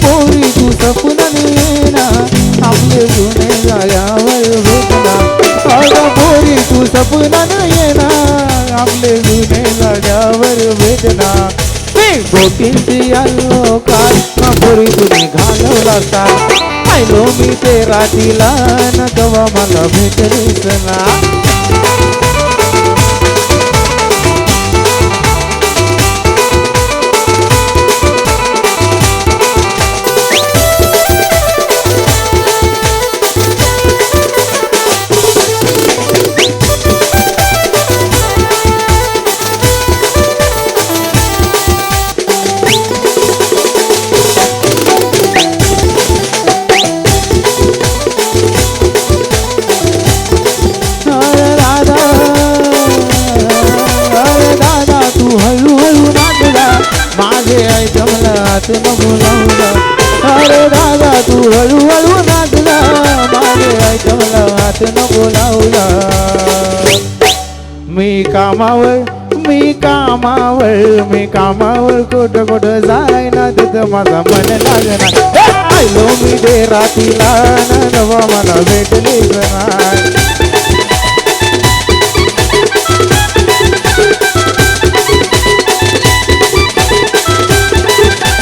पोरी तू सपनान येना आपले जुने जाग्यावर भेटना पोरी तू सपनान येना आपले जुने जाग्यावर भेटना गोटींची आलो काल पोरी तुम्ही घालवला साल पाहिलो मी ते रातीला न तेव्हा मला भेटलीच ना माझे आई जमलात न बोलावला अरे दादा तू हळूहळू नाचला माझे आई जमलात न बोलावला मी कामावर कुठं जाय ना तिथं माझा मन लागना आलो मी ते रातीला नवा मला भेटलीच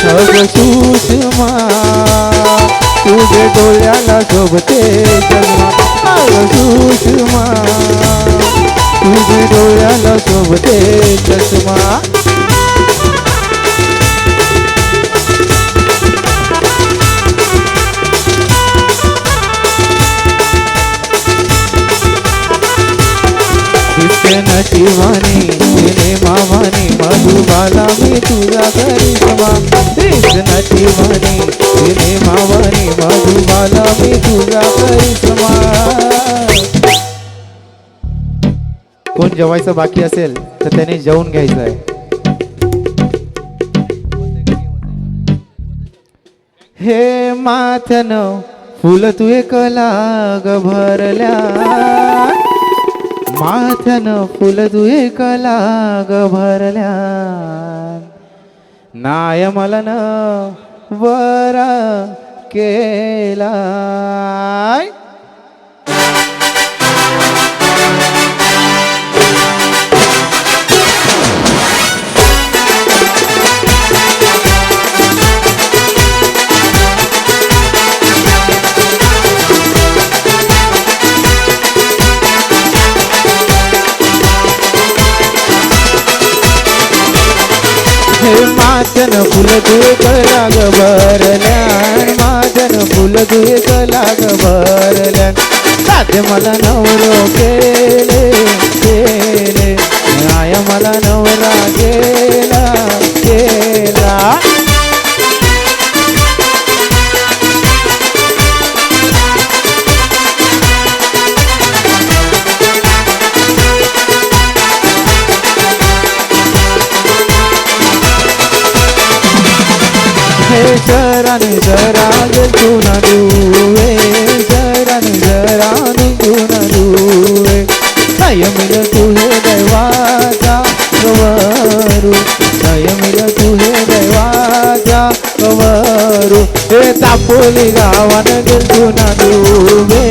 नाही सुषमा तुझे डोळ्याला शोभते चष्मा सुषमा तुझे डोळ्याला शोभते चष्मा नशिवानी तिने मामानी मधुबाला मी तुझा करिश्मा नशिवानी तिने मामानी मधुबाला मी तुझा करिश्मा कोण जेवायचं बाकी असेल तर त्याने जेवून घ्यायचं आहे हे माथ्यानं फुल तू एकला ग भरल्या माथ्यानं फुल तू एकला ग भरल्या नाय मला न वरा केला माझन फुल तू एकला ग भरल्या माझन फुल तू एकला ग भरल्या साधे मला नवरो केले आया मला नवरा गेला शराने जरा तू न दुवे शराने जरा तू न दुवे काय मिल तू हे दैवाचा गवरू काय मिल तू हे दैवाचा गवरू हे तापोली गावान गेल तू न दुवे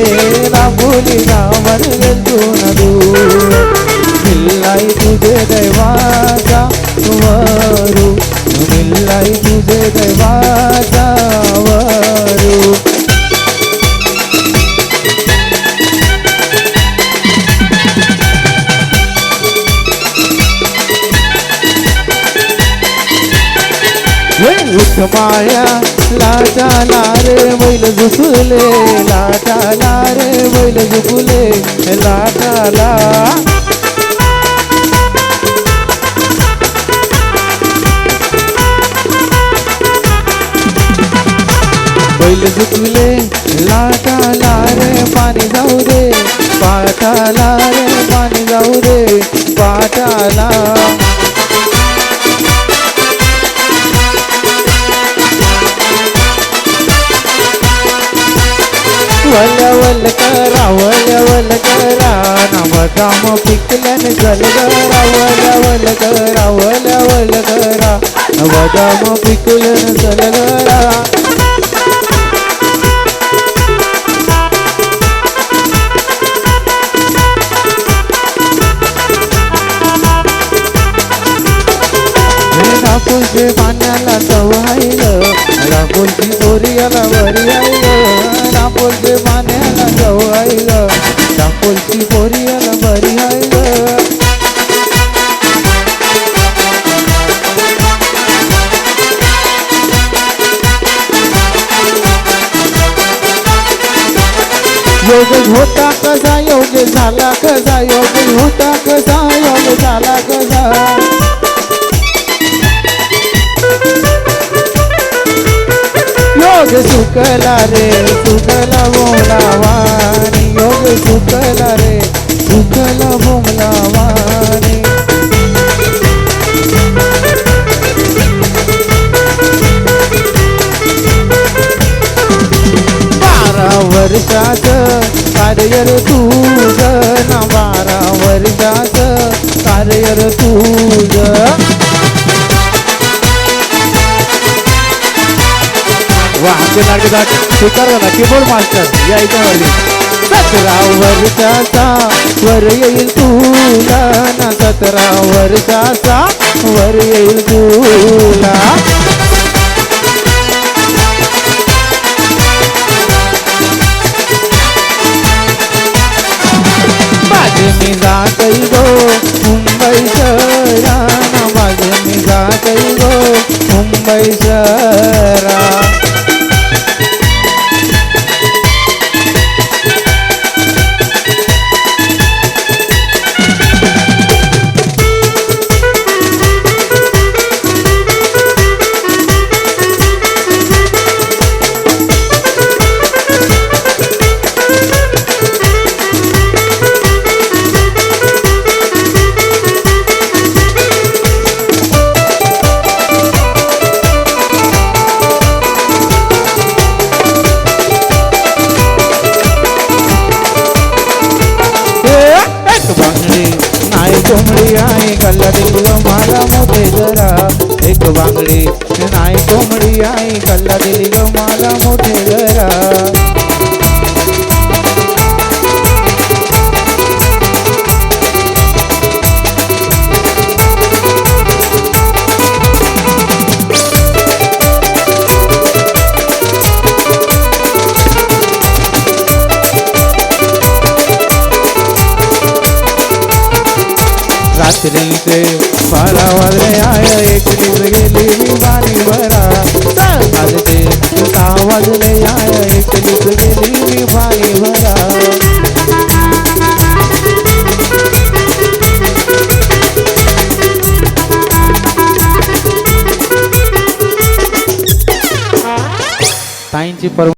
तापोली गावान गेल तू न दुवे मिल्लाई तुझे दैवाचा गवरू मिल्लाई तुझे दैवाचा वरू माया लाटाला रे बैल झुकले लाटाला रे बैल झुकले लाटाला बैल झुकले लाटाला रे पाणी जाऊ दे पाटाला रे पाणी जाऊ दे पाटाला वल करा ना बदाम पिकल्याने जलगरा वल करा ना बदाम पिकल्याने जलगरा राकुलचे पाण्याला चव आहे ग राकुलची पोरियाला वरी आहे ग राकुलचे पाण्याला चव आहे ग राकुलची पोरियाला वरी आहे ग योग होता कसा योग झाला कसा योग होता कसा योग झाला कसा योग सुकला रे सुकला बोलावानी योग सुकला रे सुकला बोलावानी 12 वर्षाचं कार्य रे तुझं ना 12 वर्षाचं कार्य रे तुझं वा आमचे नाटकदार स्वीकार ना कीबोर्ड मास्टर या याच्यावरती 17 वर्षाचा वर येईल तुला ना 17 वर्षाचा वर येईल तुला माझे मी जातई गो मुंबई शहरा ना माझे मी जातई गो मुंबई शहरा कोंबडी आहे गल्ला दिली ग मला मोठे जरा एक बांगडी नाही कोंबडी आहे गल्ला दिली ग मला मोठे जरा रात्रीचे 12 वाजले आय एक निघ गेली